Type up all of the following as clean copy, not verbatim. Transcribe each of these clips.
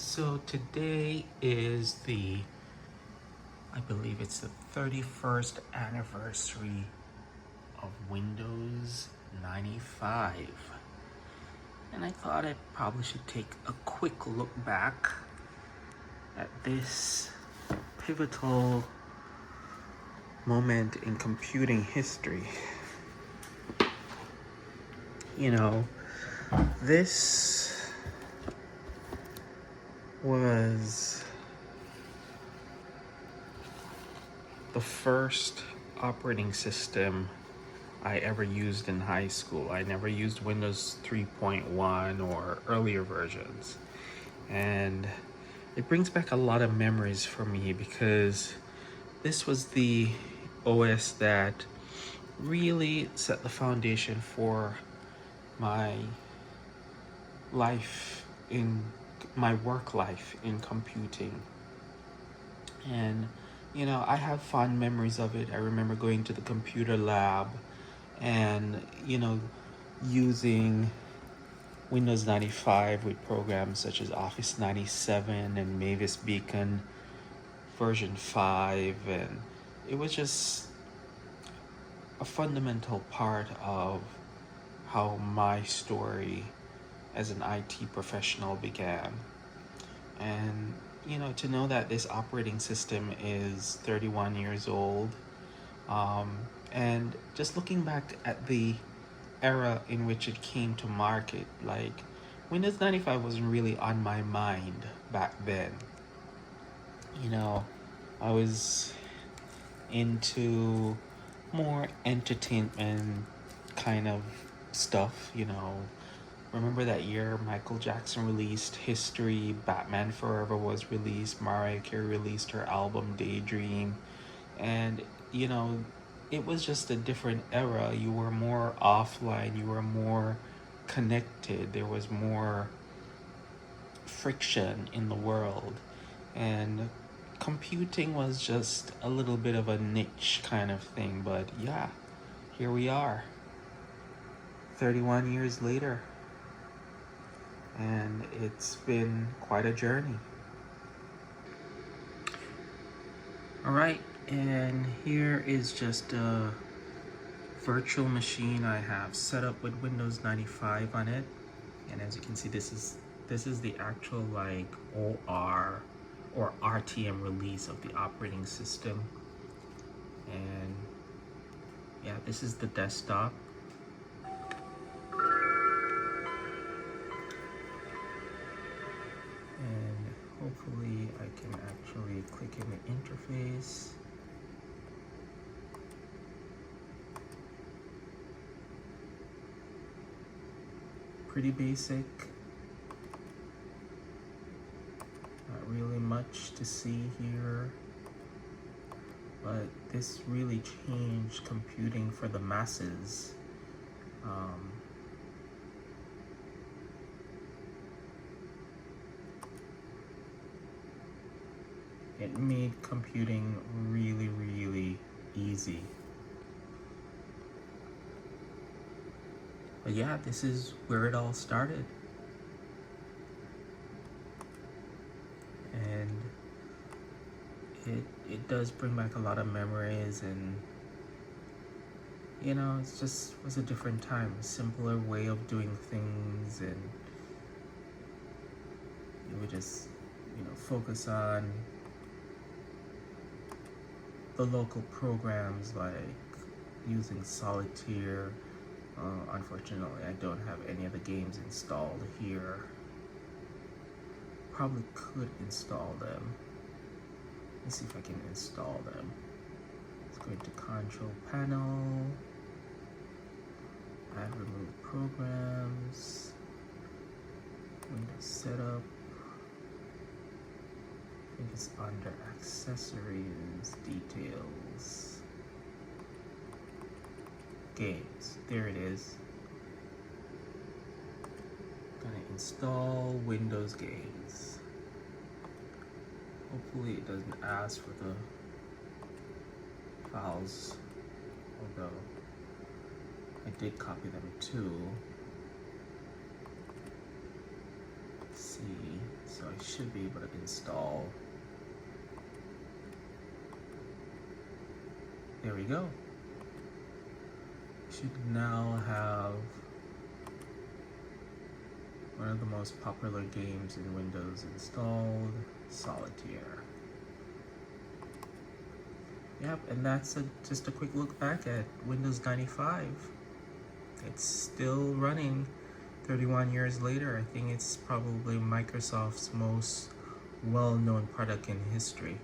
So today is I believe it's the 31st anniversary of Windows 95. And I thought I probably should take a quick look back at this pivotal moment in computing history. You know, this was the first operating system I ever used in high school. I never used Windows 3.1 or earlier versions. And it brings back a lot of memories for me because this was the OS that really set the foundation for my life in my work life in computing. And I have fond memories of it. I remember going to the computer lab and using Windows 95 with programs such as Office 97 and Mavis Beacon version 5, and it was just a fundamental part of how my story as an IT professional began. And to know that this operating system is 31 years old, and just looking back at the era in which it came to market, like Windows 95 wasn't really on my mind back then. I was into more entertainment kind of stuff. Remember that year Michael Jackson released History, Batman Forever was released, Mariah Carey released her album Daydream, and it was just a different era. You were more offline, you were more connected, there was more friction in the world, and computing was just a little bit of a niche kind of thing. But yeah, here we are 31 years later, and it's been quite a journey. All right, and here is just a virtual machine I have set up with Windows 95 on it. And as you can see, this is the actual OR or RTM release of the operating system. And yeah, this is the desktop. And hopefully I can actually click in the interface. Pretty basic. Not really much to see here. But this really changed computing for the masses. It made computing really, really easy. But yeah, this is where it all started. And it does bring back a lot of memories, and it just was a different time, a simpler way of doing things, and you would just focus on the local programs like using Solitaire. Unfortunately, I don't have any of the games installed here. Probably could install them. Let's see if I can install them. Let's go into Control Panel, Add Remove Programs, Windows Setup. I think it's under Accessories, Details, Games. There it is. Gonna install Windows Games. Hopefully it doesn't ask for the files, although I did copy them too. Let's see, so I should be able to install. There we go. Should now have one of the most popular games in Windows installed, Solitaire. Yep, and that's just a quick look back at Windows 95. It's still running 31 years later. I think it's probably Microsoft's most well-known product in history.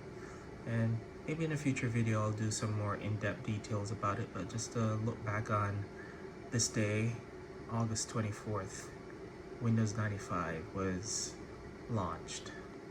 And maybe in a future video I'll do some more in-depth details about it, but just to look back on this day, August 24th, Windows 95 was launched.